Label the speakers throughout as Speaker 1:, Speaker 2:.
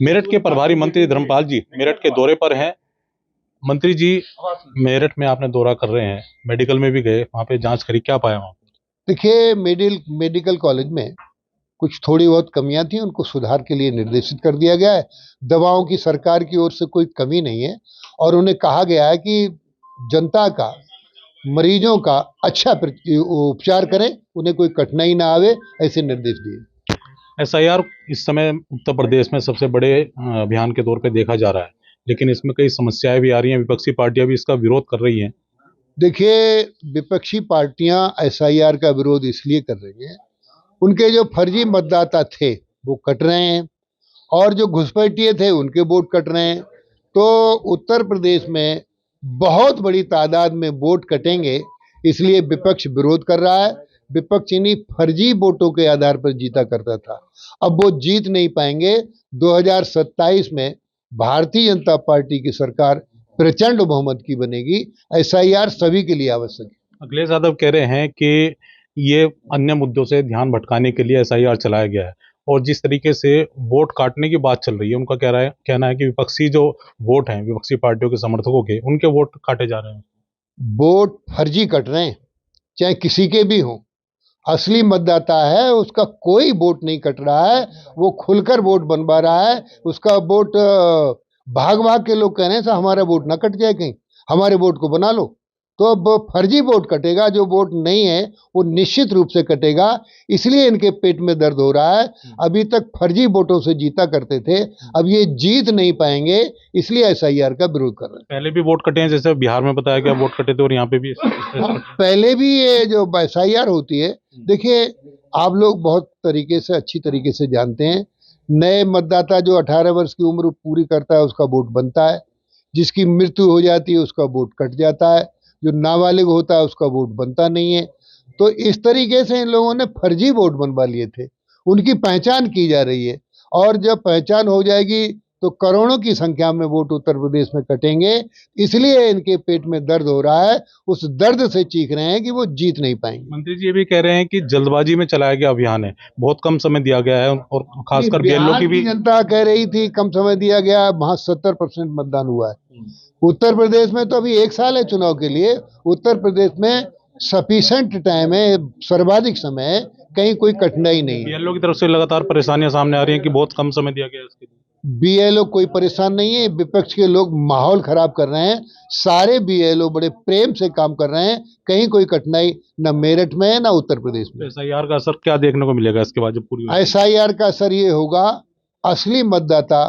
Speaker 1: मेरठ के प्रभारी मंत्री धर्मपाल जी मेरठ के दौरे पर हैं। मंत्री जी, मेरठ में आपने दौरा कर रहे हैं, मेडिकल में भी गए, वहाँ पे जांच करी, क्या पाया वहाँ?
Speaker 2: देखिए, मेडिकल कॉलेज में कुछ थोड़ी बहुत कमियां थी, उनको सुधार के लिए निर्देशित कर दिया गया है। दवाओं की सरकार की ओर से कोई कमी नहीं है और उन्हें कहा गया है कि जनता का, मरीजों का अच्छा उपचार करें, उन्हें कोई कठिनाई ना आवे, ऐसे निर्देश दिए।
Speaker 1: एसआईआर इस समय उत्तर प्रदेश में सबसे बड़े अभियान के तौर पे देखा जा रहा है, लेकिन इसमें कई समस्याएं भी आ रही हैं, विपक्षी पार्टियां भी इसका विरोध कर रही हैं।
Speaker 2: देखिए, विपक्षी पार्टियां एसआईआर का विरोध इसलिए कर रही हैं, उनके जो फर्जी मतदाता थे वो कट रहे हैं और जो घुसपैठिए थे उनके वोट कट रहे हैं। तो उत्तर प्रदेश में बहुत बड़ी तादाद में वोट कटेंगे, इसलिए विपक्ष विरोध कर रहा है। विपक्ष इन्हीं फर्जी वोटों के आधार पर जीता करता था, अब वो जीत नहीं पाएंगे। 2027 में भारतीय जनता पार्टी की सरकार प्रचंड बहुमत की बनेगी। एसआईआर सभी के लिए आवश्यक है।
Speaker 1: अखिलेश यादव कह रहे हैं कि ये अन्य मुद्दों से ध्यान भटकाने के लिए एसआईआर चलाया गया है और जिस तरीके से वोट काटने की बात चल रही है, उनका कहना है कि विपक्षी जो वोट हैं, विपक्षी पार्टियों के समर्थकों के, उनके वोट काटे जा रहे हैं।
Speaker 2: वोट फर्जी कट रहे हैं, चाहे किसी के भी हों। असली मतदाता है, उसका कोई वोट नहीं कट रहा है, वो खुलकर वोट बनवा रहा है। उसका वोट भाग भाग के लोग कह रहे हैं सर हमारा वोट ना कट जाए, कहीं हमारे वोट को बना लो। तो अब फर्जी वोट कटेगा, जो वोट नहीं है वो निश्चित रूप से कटेगा। इसलिए इनके पेट में दर्द हो रहा है। अभी तक फर्जी वोटों से जीता करते थे, अब ये जीत नहीं पाएंगे, इसलिए एसआईआर का विरोध कर रहे हैं।
Speaker 1: पहले भी वोट कटे हैं, जैसे बिहार में बताया गया वोट कटे थे, और यहाँ पे भी
Speaker 2: पहले भी ये जो एसआईआर होती है, देखिए आप लोग बहुत तरीके से, अच्छी तरीके से जानते हैं, नए मतदाता जो 18 वर्ष की उम्र पूरी करता है उसका वोट बनता है, जिसकी मृत्यु हो जाती है उसका वोट कट जाता है, जो नाबालिग होता है उसका वोट बनता नहीं है। तो इस तरीके से इन लोगों ने फर्जी वोट बनवा लिए थे, उनकी पहचान की जा रही है और जब पहचान हो जाएगी तो करोड़ों की संख्या में वोट उत्तर प्रदेश में कटेंगे। इसलिए इनके पेट में दर्द हो रहा है, उस दर्द से चीख रहे हैं कि वो जीत नहीं पाएंगे।
Speaker 1: मंत्री जी ये भी कह रहे हैं कि जल्दबाजी में चलाया गया अभियान है, बहुत कम समय दिया गया है और खासकर बीएलओ की भी
Speaker 2: जनता कह रही थी कम समय दिया गया, वहां 70% मतदान हुआ है। उत्तर प्रदेश में तो अभी 1 साल है चुनाव के लिए। उत्तर प्रदेश में सफिशिएंट टाइम है, सर्वाधिक समय है, कहीं कोई कठिनाई नहीं है।
Speaker 1: बीएलओ की तरफ से लगातार परेशानियां सामने आ रही हैं कि बहुत कम समय दिया गया है इसके लिए।
Speaker 2: बीएलओ कोई परेशान नहीं है, विपक्ष के लोग माहौल खराब कर रहे हैं। सारे बीएलओ बड़े प्रेम से काम कर रहे हैं, कहीं कोई कठिनाई न मेरठ में न उत्तर प्रदेश में।
Speaker 1: एसआईआर का असर क्या देखने को मिलेगा इसके बाद जब पूरी?
Speaker 2: एसआईआर का असर ये होगा, असली मतदाता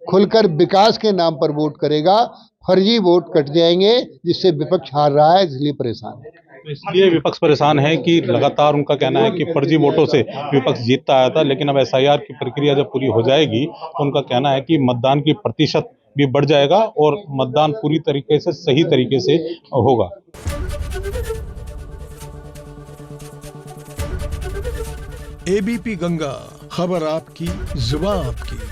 Speaker 2: खुलकर विकास के नाम पर वोट करेगा, फर्जी वोट कट जाएंगे, जिससे विपक्ष हार रहा है, इसलिए परेशान है।
Speaker 1: इसलिए विपक्ष परेशान है कि लगातार उनका कहना है कि फर्जी वोटों से विपक्ष जीतता आया था, लेकिन अब एसआईआर की प्रक्रिया जब पूरी हो जाएगी तो उनका कहना है कि मतदान की प्रतिशत भी बढ़ जाएगा और मतदान पूरी तरीके से, सही तरीके से होगा।
Speaker 3: एबीपी गंगा, खबर आपकी, जुबान आपकी।